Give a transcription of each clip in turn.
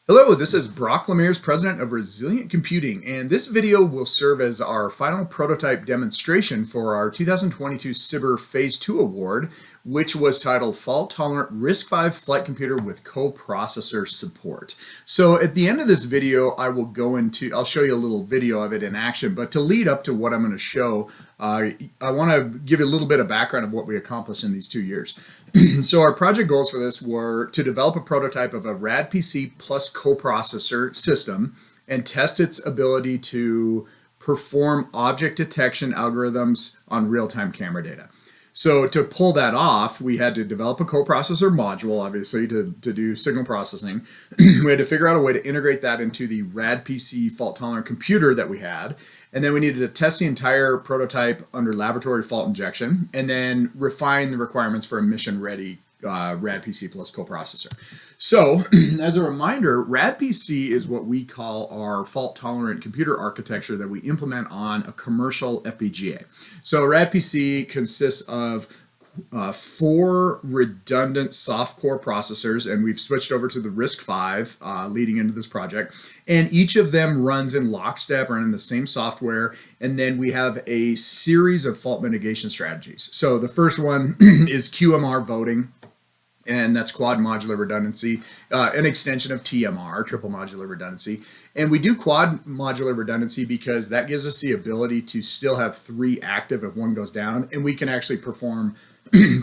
Hello, this is Brock Lemires, president of Resilient Computing, and this video will serve as our final prototype demonstration for our 2022 SBIR Phase 2 award, which was titled Fault Tolerant RISC-V Flight Computer with Co-Processor Support. So at the end of this video, I'll show you a little video of it in action, but to lead up to what I'm going to show, I want to give you a little bit of background of what we accomplished in these 2 years. So our project goals for this were to develop a prototype of a RAD-PC plus coprocessor system and test its ability to perform object detection algorithms on real-time camera data. So to pull that off, we had to develop a coprocessor module, obviously, to do signal processing. We had to figure out a way to integrate that into the RAD-PC fault-tolerant computer that we had. And then we needed to test the entire prototype under laboratory fault injection, and then refine the requirements for a mission-ready RAD-PC plus coprocessor. So, as a reminder, RAD-PC is what we call our fault-tolerant computer architecture that we implement on a commercial FPGA. So, RAD-PC consists of 4 redundant soft core processors, and we've switched over to the RISC-V leading into this project. And each of them runs in lockstep, running the same software. And then we have a series of fault mitigation strategies. So the first one is QMR voting, and that's quad modular redundancy, an extension of TMR, triple modular redundancy. And we do quad modular redundancy because that gives us the ability to still have 3 active if one goes down, and we can actually perform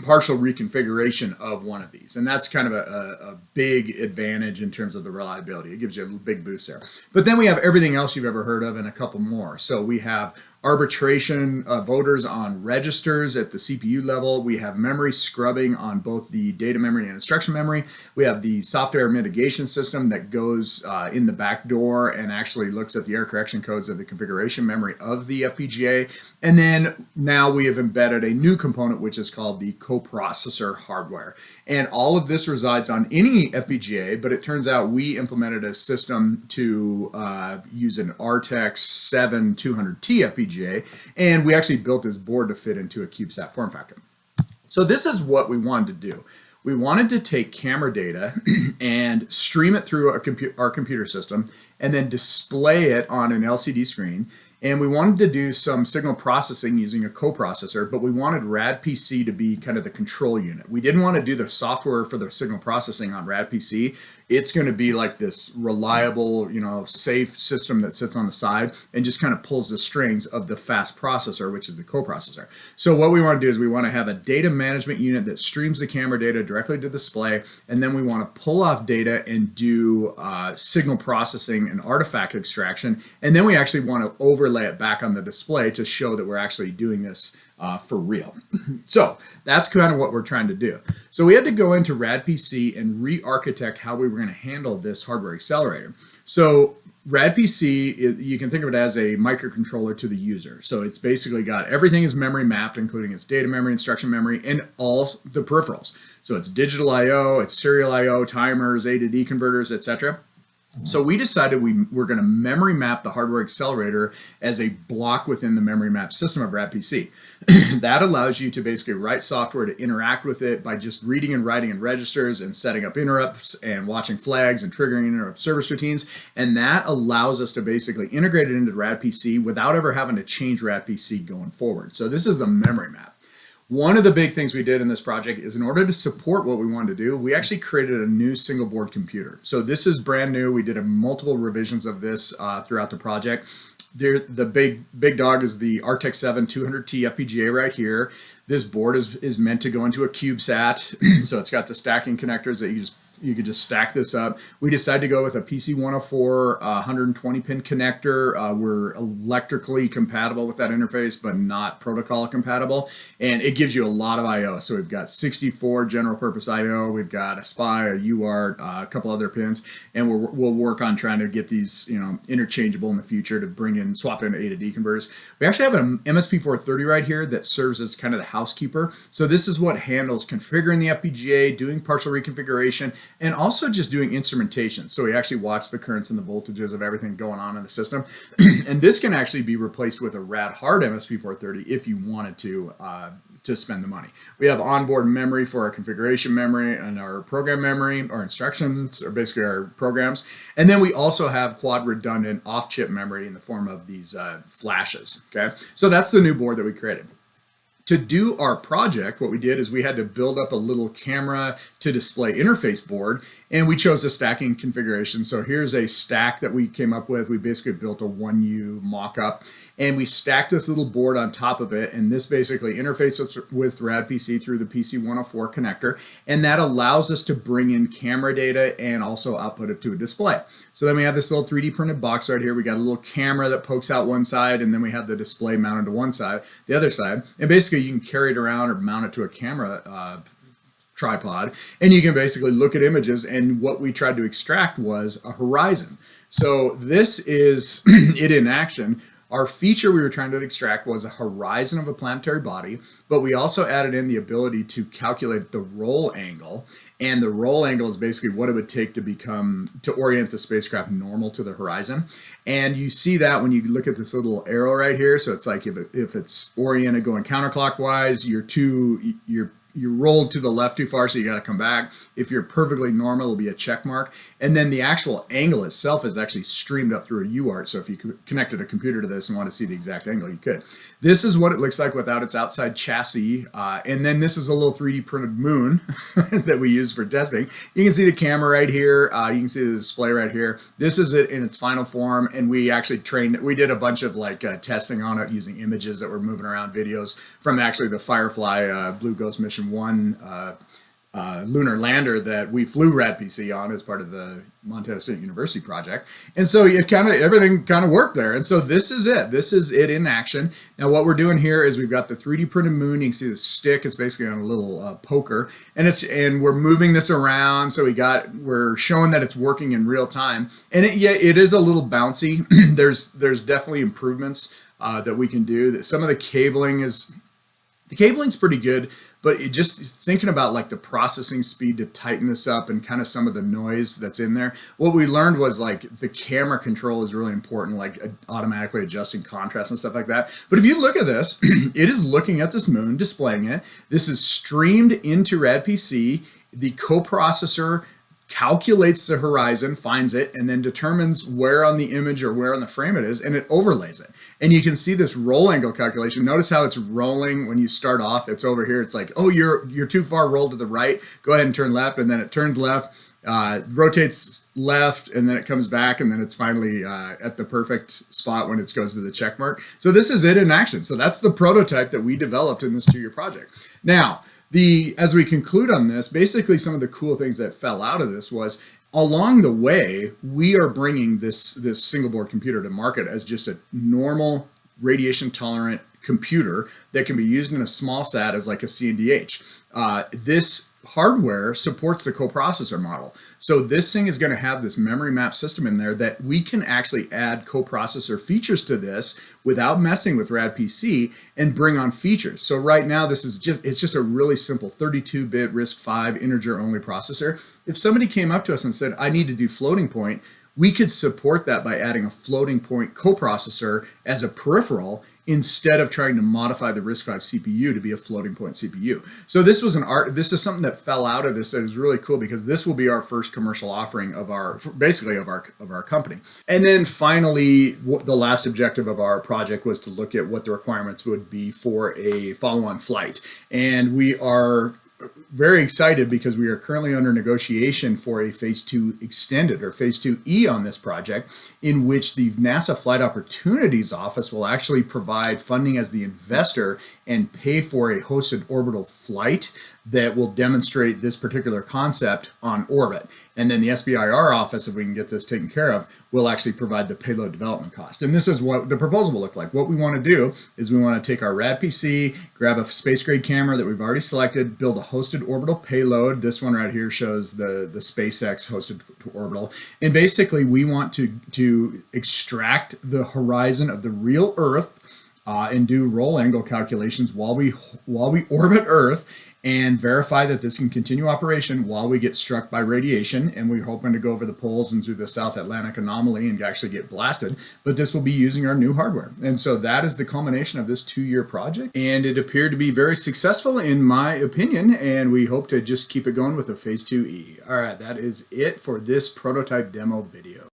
partial reconfiguration of one of these. And that's kind of a big advantage in terms of the reliability. It gives you a big boost there. But then we have everything else you've ever heard of and a couple more. So we have arbitration voters on registers at the CPU level. We have memory scrubbing on both the data memory and instruction memory. We have the software mitigation system that goes in the back door and actually looks at the error correction codes of the configuration memory of the FPGA. And then now we have embedded a new component, which is called the coprocessor hardware. And all of this resides on any FPGA, but it turns out we implemented a system to use an RTX 7200T FPGA, and we actually built this board to fit into a CubeSat form factor. So this is what we wanted to do. We wanted to take camera data and stream it through our computer system and then display it on an LCD screen. And we wanted to do some signal processing using a coprocessor, but we wanted RAD-PC to be kind of the control unit. We didn't want to do the software for the signal processing on RAD-PC. It's going to be like this reliable, safe system that sits on the side and just kind of pulls the strings of the fast processor, which is the coprocessor. So what we want to do is we want to have a data management unit that streams the camera data directly to the display, and then we want to pull off data and do signal processing and artifact extraction, and then we actually want to overlay it back on the display to show that we're actually doing this for real. So that's kind of what we're trying to do. So we had to go into RAD-PC and re-architect how we were going to handle this hardware accelerator. So RAD-PC, you can think of it as a microcontroller to the user. So it's basically got everything is memory mapped, including its data memory, instruction memory, and all the peripherals. So it's digital I/O, it's serial I/O, timers, A to D converters, etc. So we decided we're going to memory map the hardware accelerator as a block within the memory map system of RAD-PC. That allows you to basically write software to interact with it by just reading and writing in registers and setting up interrupts and watching flags and triggering interrupt service routines. And that allows us to basically integrate it into RAD-PC without ever having to change RAD-PC going forward. So this is the memory map. One of the big things we did in this project is in order to support what we wanted to do, we actually created a new single board computer. So this is brand new. We did multiple revisions of this throughout the project. The big dog is the RTX 7200T FPGA right here. This board is meant to go into a CubeSat. So it's got the stacking connectors that you could just stack this up. We decided to go with a PC104 120 pin connector. We're electrically compatible with that interface, but not protocol compatible. And it gives you a lot of I/O. So we've got 64 general purpose I/O. We've got a SPI, a UART, a couple other pins, and we'll work on trying to get these interchangeable in the future to swap in A to D converters. We actually have an MSP430 right here that serves as kind of the housekeeper. So this is what handles configuring the FPGA, doing partial reconfiguration, and also just doing instrumentation. So we actually watch the currents and the voltages of everything going on in the system. And this can actually be replaced with a rad hard MSP430 if you wanted to to spend the money. We have onboard memory for our configuration memory and our program memory, our instructions, or basically our programs. And then we also have quad redundant off-chip memory in the form of these flashes, okay? So that's the new board that we created. To do our project, what we did is we had to build up a little camera to display interface board, and we chose a stacking configuration. So here's a stack that we came up with. We basically built a 1U mock-up, and we stacked this little board on top of it, and this basically interfaces with RadPC through the PC104 connector, and that allows us to bring in camera data and also output it to a display. So then we have this little 3D printed box right here. We got a little camera that pokes out one side, and then we have the display mounted to one side, the other side, and basically you can carry it around or mount it to a camera tripod, and you can basically look at images, and what we tried to extract was a horizon. So this is it in action. Our feature we were trying to extract was a horizon of a planetary body, but we also added in the ability to calculate the roll angle, and the roll angle is basically what it would take to orient the spacecraft normal to the horizon. And you see that when you look at this little arrow right here. So it's like if it's oriented going counterclockwise, you're rolled to the left too far, so you got to come back. If you're perfectly normal, it'll be a check mark. And then the actual angle itself is actually streamed up through a UART. So if you connected a computer to this and want to see the exact angle, you could. This is what it looks like without its outside chassis. And then this is a little 3D printed moon that we use for testing. You can see the camera right here. You can see the display right here. This is it in its final form. And we actually we did a bunch of testing on it using images that were moving around, videos from actually the Firefly Blue Ghost Mission 1 lunar lander that we flew RadPC on as part of the Montana State University project. And so everything kind of worked there. And so this is it. This is it in action. Now what we're doing here is we've got the 3D printed moon. You can see the stick. It's basically on a little poker, and we're moving this around. So we're showing that it's working in real time. And it is a little bouncy. There's definitely improvements that we can do. Some of the cabling's pretty good, but just thinking about the processing speed to tighten this up and kind of some of the noise that's in there, what we learned was the camera control is really important, automatically adjusting contrast and stuff like that. But if you look at this, it is looking at this moon, displaying it. This is streamed into RadPC. The coprocessor calculates the horizon, finds it, and then determines where on the image or where on the frame it is, and it overlays it. And you can see this roll angle calculation. Notice how it's rolling when you start off. It's over here. It's like, oh, you're too far rolled to the right. Go ahead and turn left, and then it turns left, rotates left, and then it comes back, and then it's finally at the perfect spot when it goes to the check mark. So this is it in action. So that's the prototype that we developed in this 2-year project. Now, as we conclude on this, basically some of the cool things that fell out of this was along the way, we are bringing this single board computer to market as just a normal radiation tolerant computer that can be used in a small sat as like a CNDH. This hardware supports the coprocessor model. So this thing is going to have this memory map system in there that we can actually add coprocessor features to this without messing with RadPC and bring on features. So right now it's just a really simple 32-bit RISC-V integer only processor. If somebody came up to us and said, I need to do floating point, we could support that by adding a floating point coprocessor as a peripheral instead of trying to modify the RISC-V CPU to be a floating point CPU. So this is something that fell out of this that is really cool because this will be our first commercial offering of our company. And then finally, the last objective of our project was to look at what the requirements would be for a follow-on flight. And we are very excited because we are currently under negotiation for a Phase 2 extended or Phase 2E on this project, in which the NASA Flight Opportunities Office will actually provide funding as the investor and pay for a hosted orbital flight that will demonstrate this particular concept on orbit. And then the SBIR office, if we can get this taken care of, will actually provide the payload development cost. And this is what the proposal will look like. What we want to do is we want to take our RadPC, grab a space grade camera that we've already selected, build a hosted orbital payload. This one right here shows the SpaceX hosted orbital. And basically we want to extract the horizon of the real Earth and do roll angle calculations while we orbit Earth, and verify that this can continue operation while we get struck by radiation. And we're hoping to go over the poles and through the South Atlantic anomaly and actually get blasted. But this will be using our new hardware. And so that is the culmination of this 2-year project. And it appeared to be very successful in my opinion. And we hope to just keep it going with the Phase 2E. All right, that is it for this prototype demo video.